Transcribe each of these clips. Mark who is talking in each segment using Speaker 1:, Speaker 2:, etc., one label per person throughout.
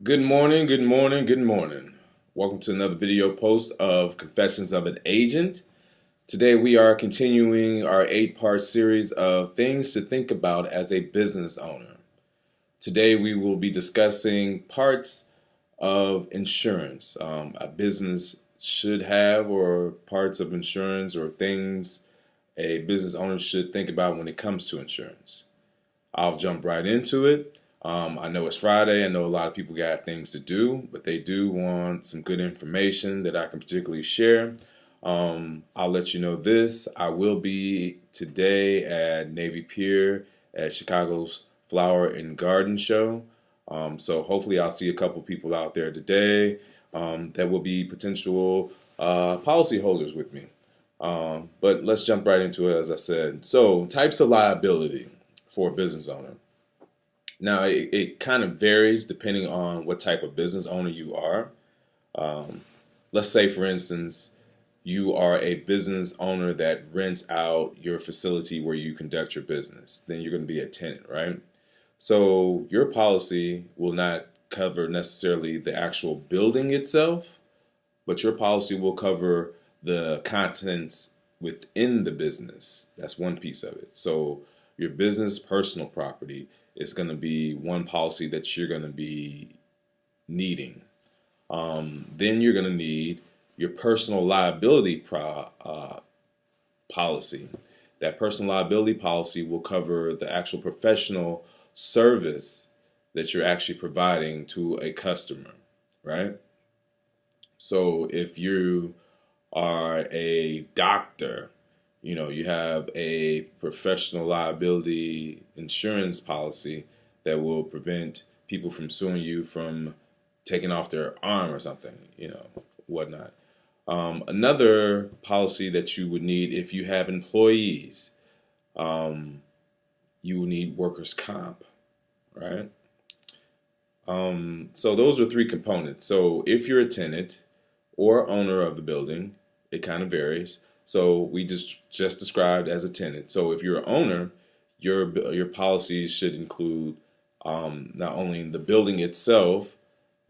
Speaker 1: Good morning, good morning, good morning. Welcome to another video post of Confessions of an Agent. Today we are continuing our 8-part series of things to think about as a business owner. Today we will be discussing parts of insurance a business should have, or parts of insurance or things a business owner should think about when it comes to insurance. I'll jump right into it. I know it's Friday. I know a lot of people got things to do, but they do want some good information that I can particularly share. I'll let you know this. I will be today at Navy Pier at Chicago's Flower and Garden Show. So hopefully I'll see a couple people out there today that will be potential policy holders with me. But let's jump right into it, as I said. So, types of liability for a business owner. Now, it kind of varies depending on what type of business owner you are. Um, let's say, for instance, you are a business owner that rents out your facility where you conduct your business. Then you're going to be a tenant, right? So, your policy will not cover necessarily the actual building itself, but your policy will cover the contents within the business. That's one piece of it. So your business personal property is going to be one policy that you're going to be needing. Then you're going to need your personal liability policy. That personal liability policy will cover the actual professional service that you're actually providing to a customer, right? So if you are a doctor, you have a professional liability insurance policy that will prevent people from suing you from taking off their arm or something, whatnot. Another policy that you would need if you have employees, you will need workers' comp, right? So those are three components. So if you're a tenant or owner of the building, it kind of varies. So we just described as a tenant. So if you're an owner, your policies should include not only the building itself,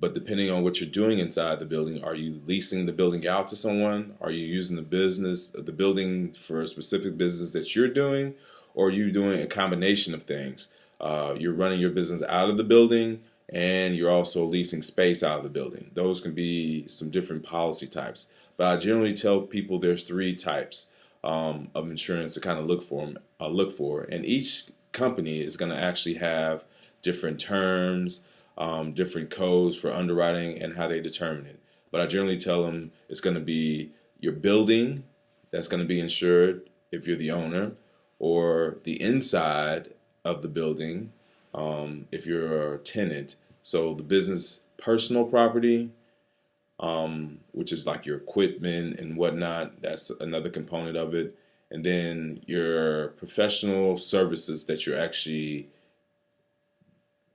Speaker 1: but depending on what you're doing inside the building, are you leasing the building out to someone? Are you using the building for a specific business that you're doing, or are you doing a combination of things? You're running your business out of the building, and you're also leasing space out of the building. Those can be some different policy types. But I generally tell people there's three types of insurance to kind of look for, and each company is going to actually have different terms, different codes for underwriting and how they determine it. But I generally tell them it's going to be your building that's going to be insured if you're the owner, or the inside of the building if you're a tenant. So the business personal property, which is like your equipment and whatnot, that's another component of it. And then your professional services that you're actually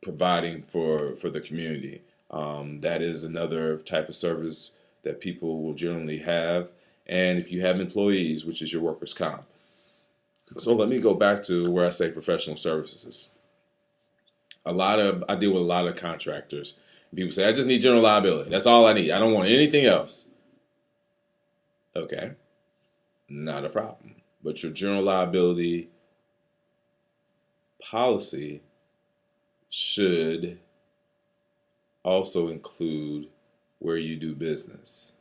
Speaker 1: providing for the community. That is another type of service that people will generally have. And if you have employees, which is your workers' comp. So let me go back to where I say professional services. I deal with a lot of contractors. People say, I just need general liability. That's all I need. I don't want anything else. Okay, not a problem. But your general liability policy should also include where you do business,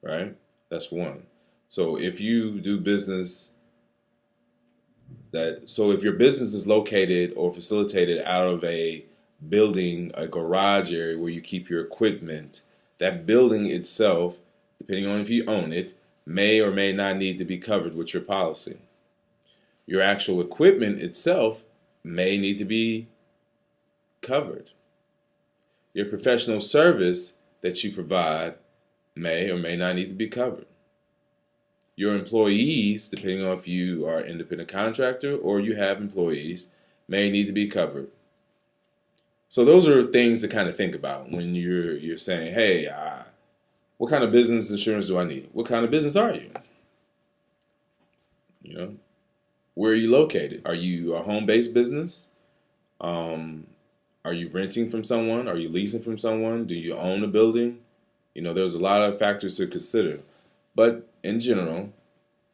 Speaker 1: right? That's one. So if you do business if your business is located or facilitated out of a building, a garage area where you keep your equipment, that building itself, depending on if you own it, may or may not need to be covered with your policy. Your actual equipment itself may need to be covered. Your professional service that you provide may or may not need to be covered. Your employees, depending on if you are an independent contractor or you have employees, may need to be covered. So those are things to kind of think about when you're saying, hey, what kind of business insurance do I need? What kind of business are you? You know, where are you located? Are you a home-based business? Are Are you renting from someone? Are you leasing from someone? Do you own a building? There's a lot of factors to consider. But in general,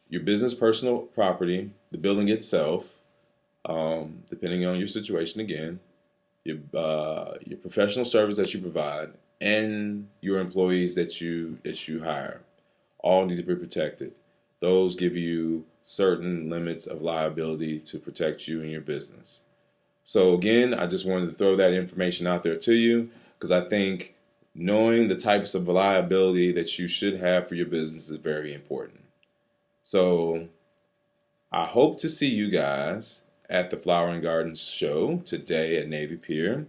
Speaker 1: your business personal property, the building itself, depending on your situation again, your professional service that you provide, and your employees that you hire, all need to be protected. Those give you certain limits of liability to protect you and your business. So again, I just wanted to throw that information out there to you because I think knowing the types of liability that you should have for your business is very important. So I hope to see you guys at the Flower and Gardens show today at Navy Pier,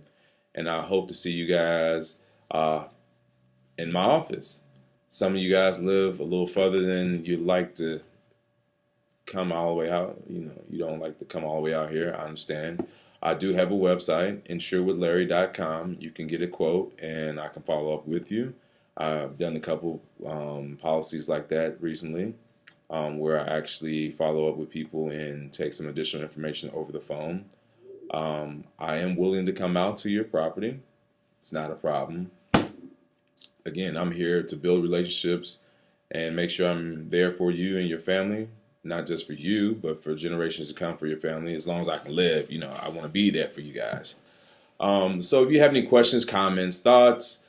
Speaker 1: and I hope to see you guys in my office. Some of you guys live a little further than you'd like to come all the way out. You don't like to come all the way out here. I understand. I do have a website, insurewithlarry.com. You can get a quote, and I can follow up with you. I've done a couple policies like that recently, where I actually follow up with people and take some additional information over the phone. I am willing to come out to your property. It's not a problem. Again, I'm here to build relationships and make sure I'm there for you and your family. Not just for you, but for generations to come for your family. As long as I can live, I want to be there for you guys. So if you have any questions, comments, thoughts,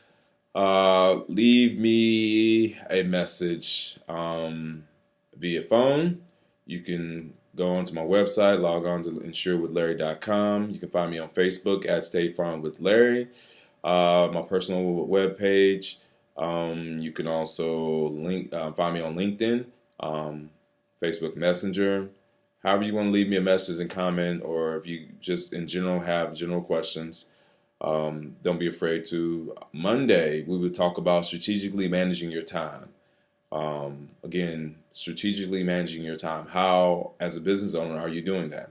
Speaker 1: leave me a message via phone. You can go onto my website, log on to insurewithlarry.com. You can find me on Facebook at State Farm with Larry, my personal web page. You can also find me on LinkedIn, Facebook Messenger. However you want to leave me a message and comment, or if you just in general have general questions, don't be afraid to. Monday, we would talk about strategically managing your time. Again, strategically managing your time. How, as a business owner, are you doing that?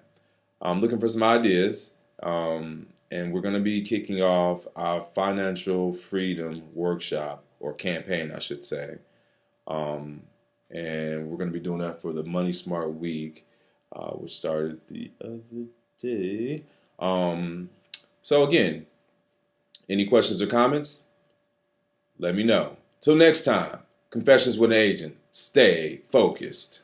Speaker 1: I'm looking for some ideas, and we're going to be kicking off our financial freedom workshop, or campaign, I should say. And we're going to be doing that for the Money Smart Week, which started the other day. So again, any questions or comments? Let me know. Till next time, Confessions with an Agent. Stay focused.